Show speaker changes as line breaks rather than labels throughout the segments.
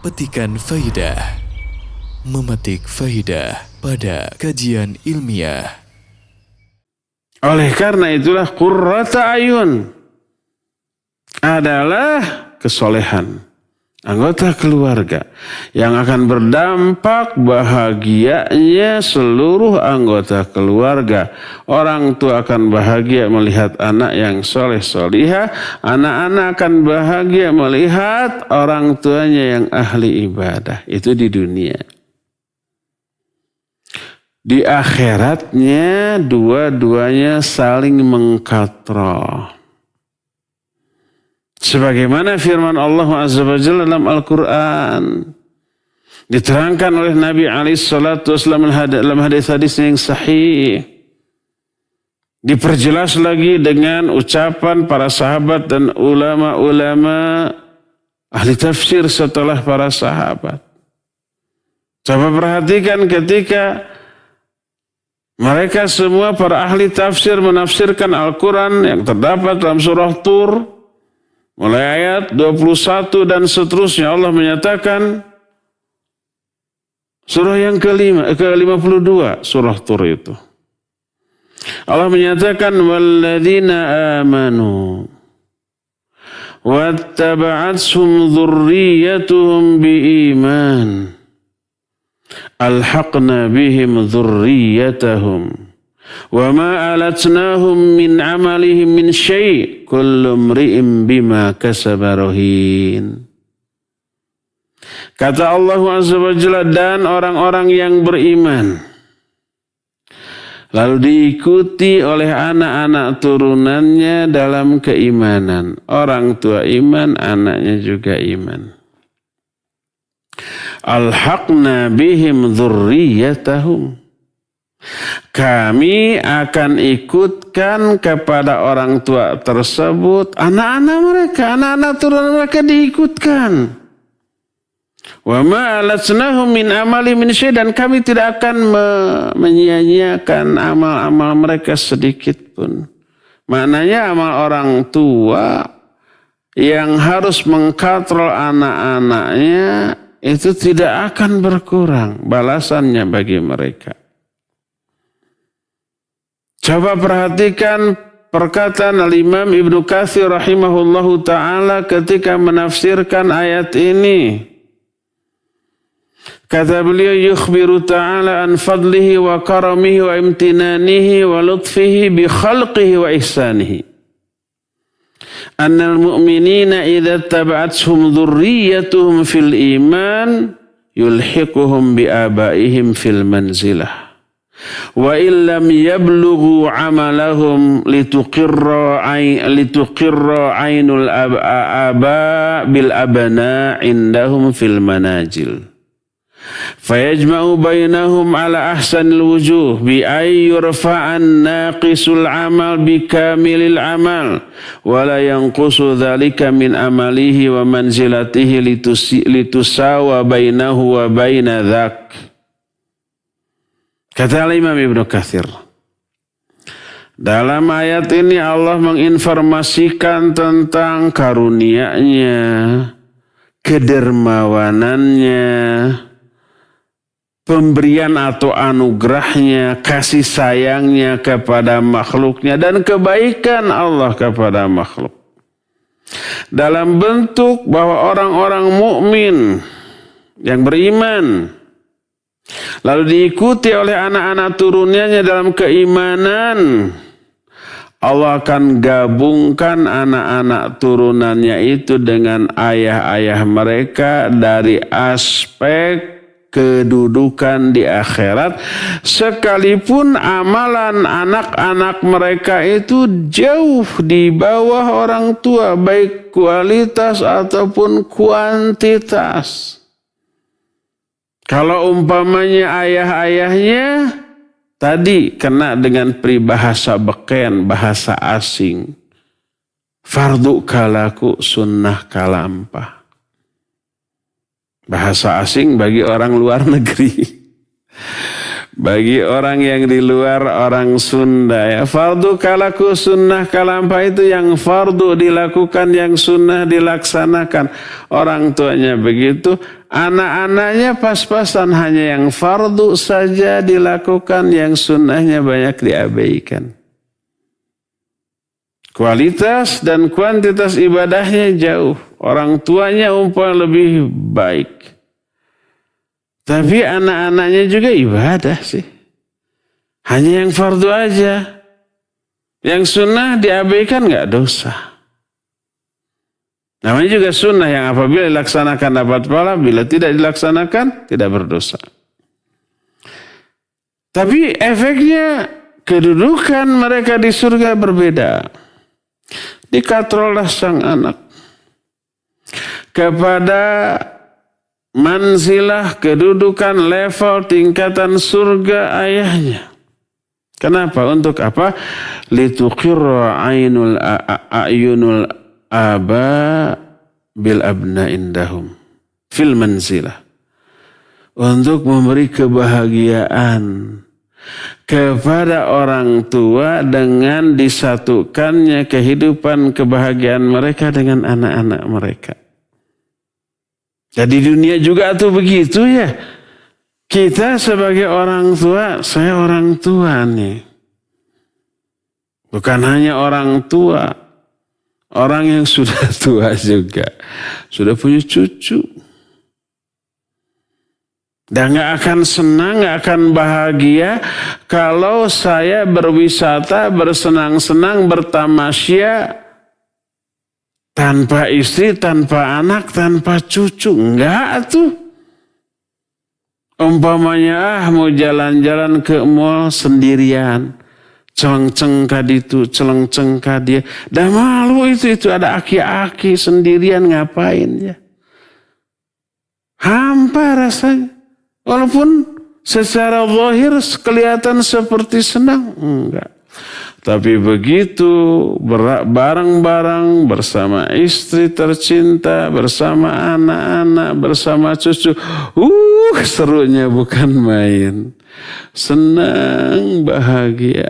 Petikan Faidah. Memetik faidah pada kajian ilmiah.
Oleh karena itulah qurrata ayun adalah kesolehan anggota keluarga yang akan berdampak bahagianya seluruh anggota keluarga. Orang tua akan bahagia melihat anak yang soleh solihah, anak-anak akan bahagia melihat orang tuanya yang ahli ibadah. Itu di dunia. Di akhiratnya dua-duanya saling mengkatrol. Sebagaimana firman Allah Azza wa Jalla dalam Al-Quran. Diterangkan oleh Nabi SAW dalam hadis-hadis yang sahih. Diperjelas lagi dengan ucapan para sahabat dan ulama-ulama ahli tafsir setelah para sahabat. Coba perhatikan ketika mereka semua para ahli tafsir menafsirkan Al-Quran yang terdapat dalam surah Tur. Mulai ayat 21 dan seterusnya Allah menyatakan surah yang ke-52 surah Tur itu. Allah menyatakan walladzina amanu wattaba'athum dzurriyyatuhum biiman alhaqna bihim dzurriyyatahum wa ma alatnahum min amalihim min syai' kullu mri'in bima kasaba rahin. Kata Allah Azza wa Jalla, dan orang-orang yang beriman lalu diikuti oleh anak-anak turunannya dalam keimanan. Orang tua iman, anaknya juga iman. Alhaqna bihim dzurriyyatahum. Kami akan ikutkan kepada orang tua tersebut anak-anak mereka, anak-anak turunan mereka diikutkan. Wa ma alatnahum min amali min syai', dan kami tidak akan menyia-nyiakan amal-amal mereka sedikit pun. Maknanya amal orang tua yang harus mengkatrol anak-anaknya itu tidak akan berkurang balasannya bagi mereka. Coba perhatikan perkataan Al-Imam Ibnu Katsir rahimahullahu ta'ala ketika menafsirkan ayat ini. Kata beliau, yukhbiru ta'ala an fadlihi wa karamihi wa imtinanihi wa lutfihi bi khalqihi wa ihsanihi. Annal mu'minina idza taba'athum dhurriyyatuhum fil iman yulhiquhum bi abaihim fil manzilah. Wa illam yablughu amalahum lituqirra ainul aba bil abna indahum fil manajil fayajma'u bainahum ala ahsanil wujuh bi ay yurfa'an naqisul amal bi kamilil amal wa la yanqusu dhalika min amalihi wa manzilatihi litusawa bainahu wa baina dhak. Kata Imam Ibnu Katsir, dalam ayat ini Allah menginformasikan tentang karunia-Nya, kedermawanannya, pemberian atau anugerahnya, kasih sayangnya kepada makhluknya, dan kebaikan Allah kepada makhluk. Dalam bentuk bahwa orang-orang mukmin yang beriman lalu diikuti oleh anak-anak turunannya dalam keimanan, Allah akan gabungkan anak-anak turunannya itu dengan ayah-ayah mereka dari aspek kedudukan di akhirat, sekalipun amalan anak-anak mereka itu jauh di bawah orang tua, baik kualitas ataupun kuantitas. Kalau umpamanya ayah-ayahnya tadi kena dengan peribahasa beken, bahasa asing. Fardu kalaku, sunnah kalampah. Bahasa asing bagi orang luar negeri. Bagi orang yang di luar orang Sunda ya, fardu kalaku sunnah kalampa itu yang fardu dilakukan, yang sunnah dilaksanakan. Orang tuanya begitu, anak-anaknya pas-pasan, hanya yang fardu saja dilakukan, yang sunnahnya banyak diabaikan. Kualitas dan kuantitas ibadahnya jauh. Orang tuanya umpama lebih baik. Tapi anak-anaknya juga ibadah sih. Hanya yang fardu aja. Yang sunnah diabaikan nggak dosa. Namanya juga sunnah yang apabila dilaksanakan dapat pahala, bila tidak dilaksanakan tidak berdosa. Tapi efeknya kedudukan mereka di surga berbeda. Dikatrollah sang anak kepada manzilah, kedudukan, level, tingkatan surga ayahnya. Kenapa? Untuk apa? Lituqirra a'yunul aba bil abna indahum fil manzilah. Untuk memberi kebahagiaan kepada orang tua dengan disatukannya kehidupan kebahagiaan mereka dengan anak-anak mereka. Jadi dunia juga tuh begitu ya. Kita sebagai orang tua, saya orang tua nih. Bukan hanya orang tua, orang yang sudah tua juga. Sudah punya cucu. Dan gak akan senang, gak akan bahagia kalau saya berwisata, bersenang-senang, bertamasya tanpa istri, tanpa anak, tanpa cucu. Enggak tuh. Umpamanya mau jalan-jalan ke mall sendirian. Celeng-celeng kaditu, celeng-celeng kadia. Dah malu itu ada aki-aki sendirian ngapain ya. Hampa rasanya. Walaupun secara zahir kelihatan seperti senang. Enggak. Tapi begitu bareng-bareng bersama istri tercinta, bersama anak-anak, bersama cucu. Serunya bukan main. Senang, bahagia.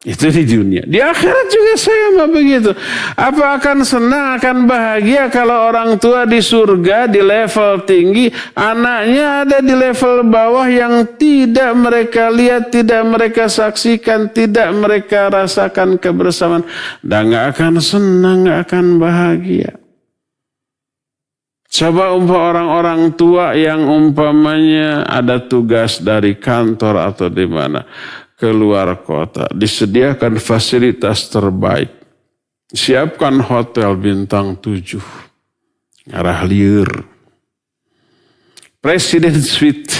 Itu di dunia. Di akhirat juga sama begitu. Apa akan senang, akan bahagia kalau orang tua di surga di level tinggi, anaknya ada di level bawah yang tidak mereka lihat, tidak mereka saksikan, tidak mereka rasakan kebersamaan. Dan gak akan senang, gak akan bahagia. Coba orang-orang tua yang umpamanya ada tugas dari kantor atau di mana, keluar kota, disediakan fasilitas terbaik, siapkan hotel bintang 7, arah liur, presiden suite,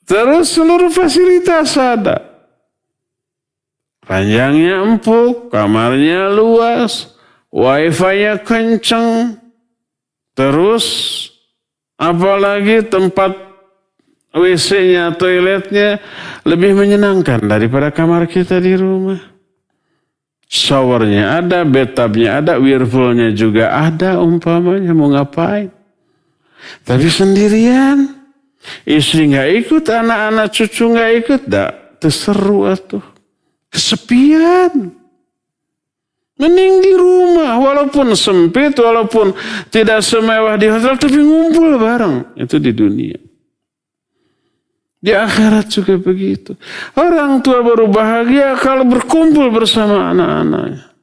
terus seluruh fasilitas ada, ranjangnya empuk, kamarnya luas, wifi-nya kenceng, terus apalagi tempat WC-nya, toiletnya lebih menyenangkan daripada kamar kita di rumah. Showernya ada, bathtubnya ada, whirlpoolnya juga ada umpamanya, mau ngapain. Tapi sendirian, istri gak ikut, anak-anak cucu gak ikut, terseru atuh. Kesepian. Mending di rumah, walaupun sempit, walaupun tidak semewah di hotel, tapi ngumpul bareng. Itu di dunia. Di akhirat juga begitu. Orang tua baru bahagia kalau berkumpul bersama anak-anaknya.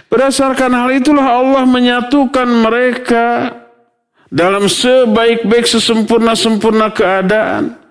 Berdasarkan hal itulah Allah menyatukan mereka dalam sebaik-baik sesempurna-sempurna keadaan.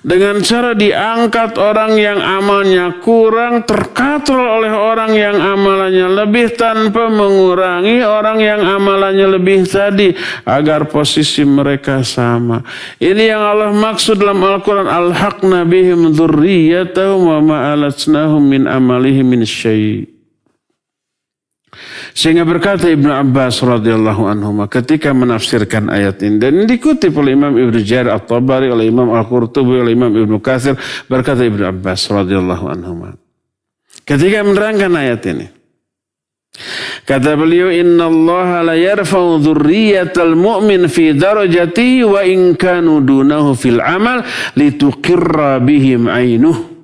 Dengan cara diangkat orang yang amalnya kurang, terkatrol oleh orang yang amalannya lebih tanpa mengurangi orang yang amalannya lebih tadi, agar posisi mereka sama. Ini yang Allah maksud dalam Al-Quran, alhaqna bihim dzurriyyatahum wa ma alatnahum min amalihim min syai'. Sehingga berkata Ibnu Abbas radhiyallahu anhu ketika menafsirkan ayat ini, dan dikutip oleh Imam Ibnu Jarir At-Tabari, oleh Imam Al-Qurtubi, oleh Imam Ibnu Katsir, berkata Ibnu Abbas radhiyallahu anhu ketika menerangkan ayat ini, Kata beliau, innallaha la yarfa'u dzurriyyatal mu'min fi darajatihi wa in kanu dunahu fil amal lituqirra bihim ainuh.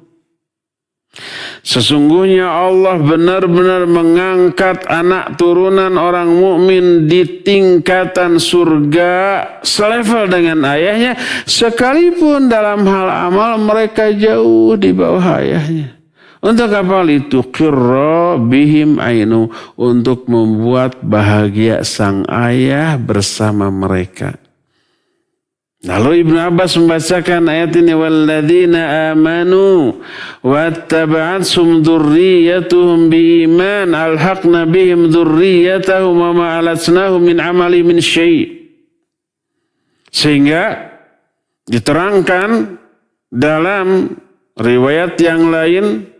Sesungguhnya Allah benar-benar mengangkat anak turunan orang mukmin di tingkatan surga selevel dengan ayahnya, sekalipun dalam hal amal mereka jauh di bawah ayahnya. Untuk apa? Lituqirra bihim ainu, untuk membuat bahagia sang ayah bersama mereka. Lalu Ibnu Abbas membacakan ayat ini, walladzina amanu wattaba'athum dzurriyyatuhum biiman alhaqna bihim dzurriyyatahum wa ma alatnahum min amali min syai'. Sehingga diterangkan dalam riwayat yang lain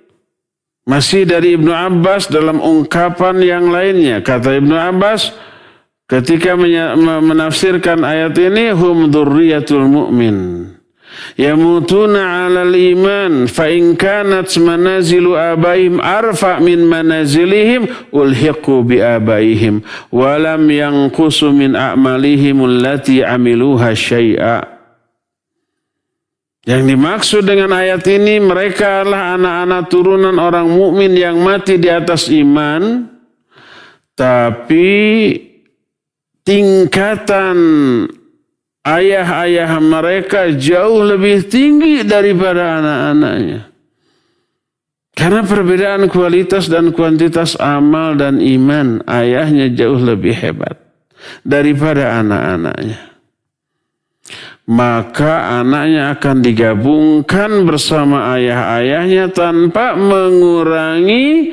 masih dari Ibnu Abbas dalam ungkapan yang lainnya. Kata Ibnu Abbas ketika menafsirkan ayat ini, hum dzurriyyatul mu'min yamutuna 'alal iman fa in kanat manazilu abaihim arfa min manazilihim ulhiqu bi abaihim wa lam yanqusu min a'malihim allati 'amiluha syai'a. Yang dimaksud dengan ayat ini, mereka adalah anak-anak turunan orang mukmin yang mati di atas iman, tapi tingkatan ayah-ayah mereka jauh lebih tinggi daripada anak-anaknya. Karena perbedaan kualitas dan kuantitas amal dan iman, ayahnya jauh lebih hebat daripada anak-anaknya. Maka anaknya akan digabungkan bersama ayah-ayahnya tanpa mengurangi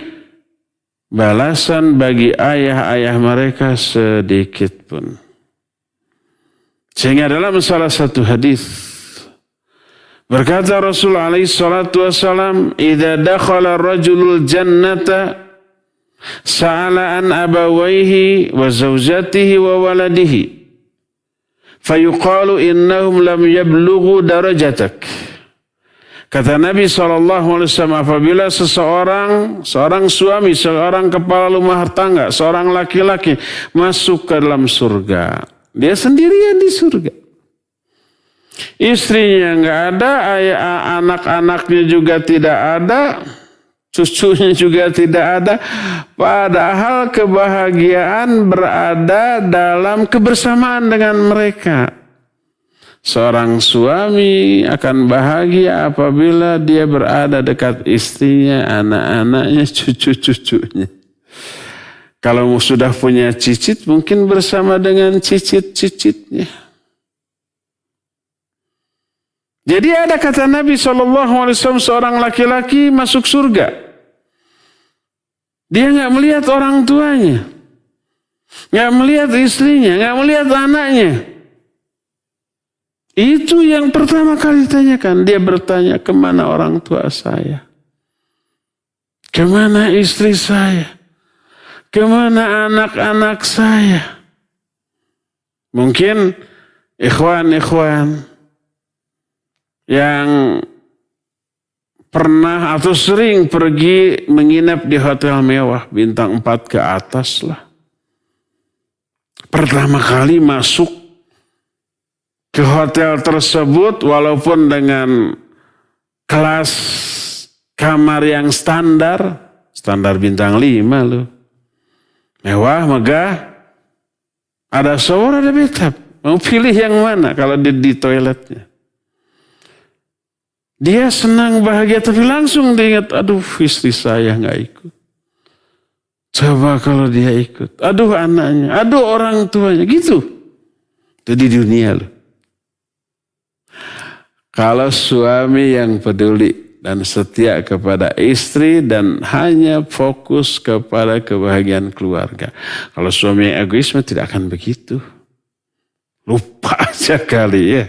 balasan bagi ayah-ayah mereka sedikit pun. Sehingga dalam salah satu hadis berkata Rasul alaihi salatu wasalam, "Idza dakhala ar-rajulul jannata sa'ala an abawayhi wa zawjatihi wa waladihi fayuqalu innahum lam yablughu darajatak." Kata Nabi SAW, apabila seorang suami, seorang kepala rumah tangga, seorang laki-laki masuk ke dalam surga, dia sendirian di surga. Istrinya nggak ada, anak-anaknya juga tidak ada, cucunya juga tidak ada. Padahal kebahagiaan berada dalam kebersamaan dengan mereka. Seorang suami akan bahagia apabila dia berada dekat istrinya, anak-anaknya, cucu-cucunya. Kalau sudah punya cicit, mungkin bersama dengan cicit-cicitnya. Jadi ada kata Nabi SAW, seorang laki-laki masuk surga. Dia nggak melihat orang tuanya, nggak melihat istrinya, nggak melihat anaknya. Itu yang pertama kali ditanyakan. Dia bertanya, kemana orang tua saya? Kemana istri saya? Kemana anak-anak saya? Mungkin ikhwan-ikhwan yang pernah atau sering pergi menginap di hotel mewah bintang 4 ke atas lah. Pertama kali masuk ke hotel tersebut, walaupun dengan kelas kamar yang standar bintang 5 loh. Mewah, megah, ada shower, ada bathtub. Mau pilih yang mana kalau di toiletnya? Dia senang, bahagia, tapi langsung diingat, aduh istri saya nggak ikut. Coba kalau dia ikut, aduh anaknya, aduh orang tuanya, gitu. Itu di dunia loh. Kalau suami yang peduli dan setia kepada istri dan hanya fokus kepada kebahagiaan keluarga. Kalau suami yang egois tidak akan begitu. Lupa aja kali ya.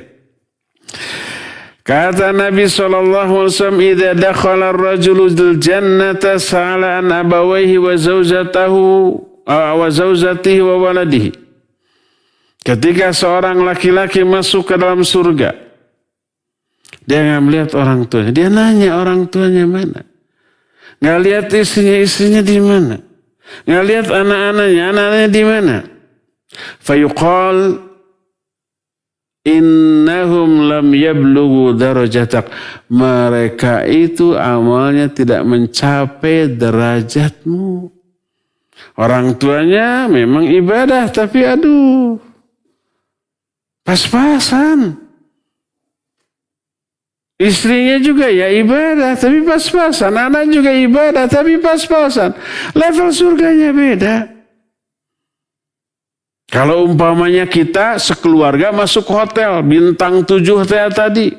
Kata Nabi SAW, "Idza dakhala ar-rajulu al-jannata sa'ala an abawayhi wa zawjatihi wa waladihi." Ketika seorang laki-laki masuk ke dalam surga, dia nggak melihat orang tuanya. Dia nanya orang tuanya mana. Nggak lihat istrinya di mana. Nggak lihat anak-anaknya di mana? Fayuqal innahum lam yablughu darajatak. Mereka itu amalnya tidak mencapai derajatmu. Orang tuanya memang ibadah tapi pas-pasan. Istrinya juga ya ibadah tapi pas-pasan. Anak juga ibadah tapi pas-pasan. Level surganya beda. Kalau umpamanya kita sekeluarga masuk hotel bintang 7 hotel tadi.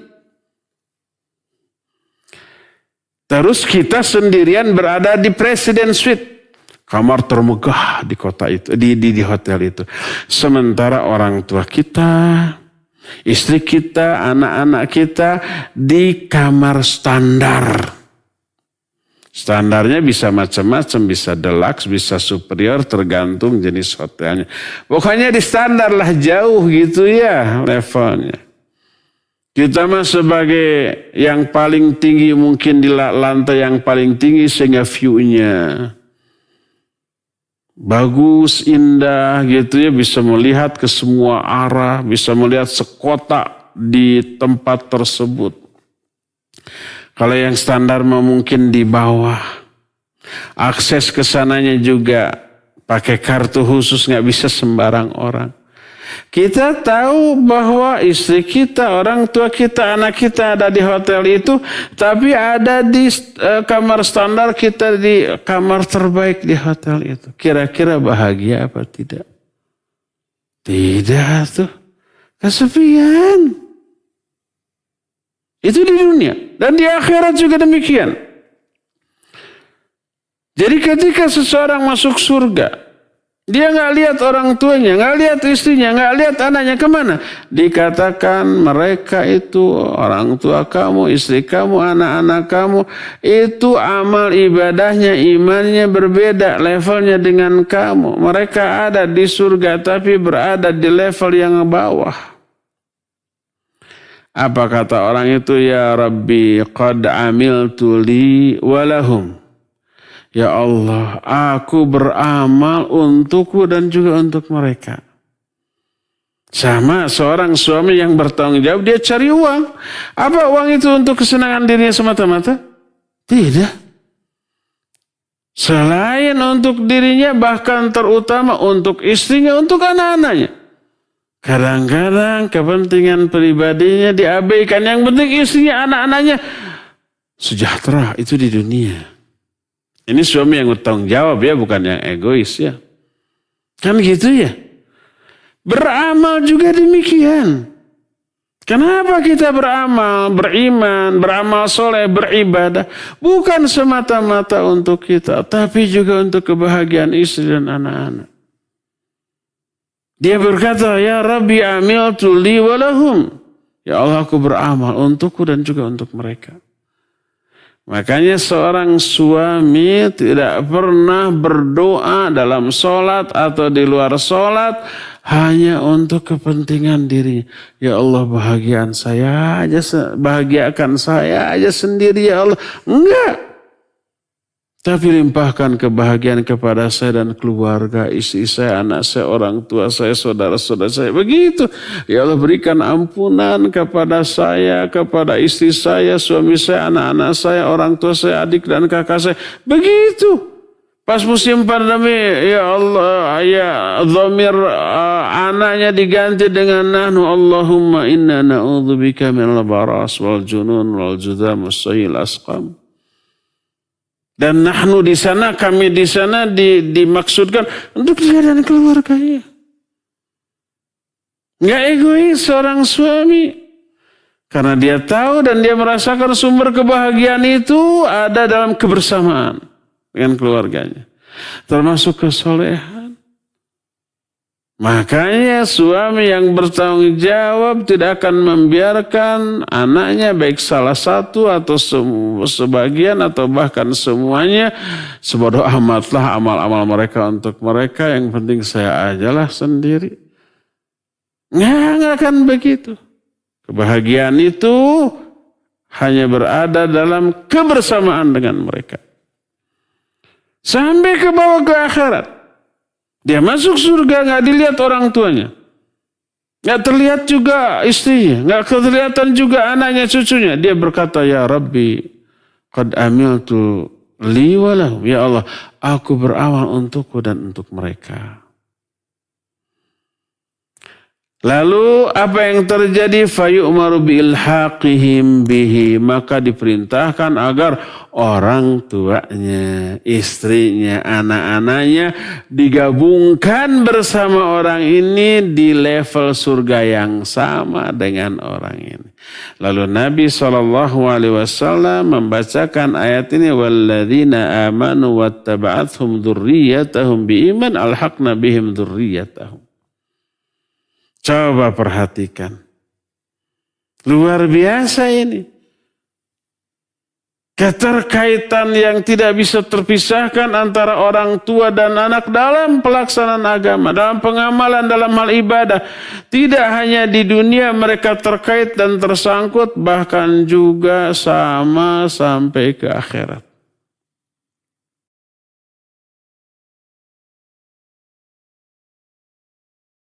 Terus kita sendirian berada di President Suite. Kamar termegah di kota itu, di hotel itu. Sementara orang tua kita, istri kita, anak-anak kita di kamar standar. Standarnya bisa macam-macam, bisa deluxe, bisa superior, tergantung jenis hotelnya. Pokoknya di standar lah, jauh gitu ya levelnya. Kita mah sebagai yang paling tinggi mungkin di lantai yang paling tinggi sehingga view-nya bagus, indah gitu ya, bisa melihat ke semua arah, bisa melihat sekota di tempat tersebut. Kalau yang standar mungkin di bawah. Akses ke sananya juga pakai kartu khusus, nggak bisa sembarang orang. Kita tahu bahwa istri kita, orang tua kita, anak kita ada di hotel itu, tapi ada di kamar standar, kita di kamar terbaik di hotel itu. Kira-kira bahagia apa tidak? Tidak tuh. Kesepian. Itu di dunia. Dan di akhirat juga demikian. Jadi ketika seseorang masuk surga, dia nggak lihat orang tuanya, nggak lihat istrinya, nggak lihat anaknya, kemana? Dikatakan mereka itu orang tua kamu, istri kamu, anak-anak kamu, itu amal ibadahnya, imannya berbeda levelnya dengan kamu. Mereka ada di surga tapi berada di level yang bawah. Apa kata orang itu? Ya Rabbi qad amiltu li walahum. Ya Allah, aku beramal untukku dan juga untuk mereka. Sama seorang suami yang bertanggung jawab, dia cari uang. Apa uang itu untuk kesenangan dirinya semata-mata? Tidak. Selain untuk dirinya, bahkan terutama untuk istrinya, untuk anak-anaknya. Kadang-kadang kepentingan pribadinya diabaikan. Yang penting istrinya, anak-anaknya sejahtera, itu di dunia. Ini suami yang bertanggung jawab ya, bukan yang egois ya. Kan gitu ya. Beramal juga demikian. Kenapa kita beramal, beriman, beramal soleh, beribadah? Bukan semata-mata untuk kita, tapi juga untuk kebahagiaan istri dan anak-anak. Dia berkata, ya Rabbi amiltu li walahum. Ya Allah, aku beramal untukku dan juga untuk mereka. Makanya seorang suami tidak pernah berdoa dalam sholat atau di luar sholat hanya untuk kepentingan diri. Ya Allah, bahagiakan saya aja sendiri ya Allah. Enggak. Tapi limpahkan kebahagiaan kepada saya dan keluarga, istri saya, anak saya, orang tua saya, saudara-saudara saya. Begitu. Ya Allah, berikan ampunan kepada saya, kepada istri saya, suami saya, anak-anak saya, orang tua saya, adik dan kakak saya. Begitu. Pas musim pandemi, ya Allah, ya dhamir anaknya diganti dengan nahnu. Allahumma inna na'udzubika minal baras wal junun wal judham was-sayil asqam. Dan nahnu di sana, kami di sana dimaksudkan untuk dia dan keluarganya. Nggak egois seorang suami. Karena dia tahu dan dia merasakan sumber kebahagiaan itu ada dalam kebersamaan dengan keluarganya. Termasuk kesolehan. Makanya suami yang bertanggung jawab tidak akan membiarkan anaknya, baik salah satu atau sebagian atau bahkan semuanya, sebodoh amatlah amal-amal mereka untuk mereka, yang penting saya ajalah sendiri. Nggak akan begitu. Kebahagiaan itu hanya berada dalam kebersamaan dengan mereka. Sampai ke bawah ke akhirat. Dia masuk surga nggak dilihat orang tuanya. Nggak terlihat juga istrinya. Nggak kelihatan juga anaknya cucunya. Dia berkata, ya Rabbi, qad amiltu li walahum. Ya Allah, aku beramal untukku dan untuk mereka. Lalu apa yang terjadi? Fayu'maru bi'ilhaqihim bihi. Maka diperintahkan agar orang tuanya, istrinya, anak-anaknya digabungkan bersama orang ini di level surga yang sama dengan orang ini. Lalu Nabi SAW membacakan ayat ini, walladzina amanu wattaba'athum dzurriyyatahum biiman alhaqna bihim dzurriyyatahum. Coba perhatikan. Luar biasa ini. Keterkaitan yang tidak bisa terpisahkan antara orang tua dan anak dalam pelaksanaan agama, dalam pengamalan, dalam hal ibadah. Tidak hanya di dunia mereka terkait dan tersangkut, bahkan juga sama sampai ke akhirat.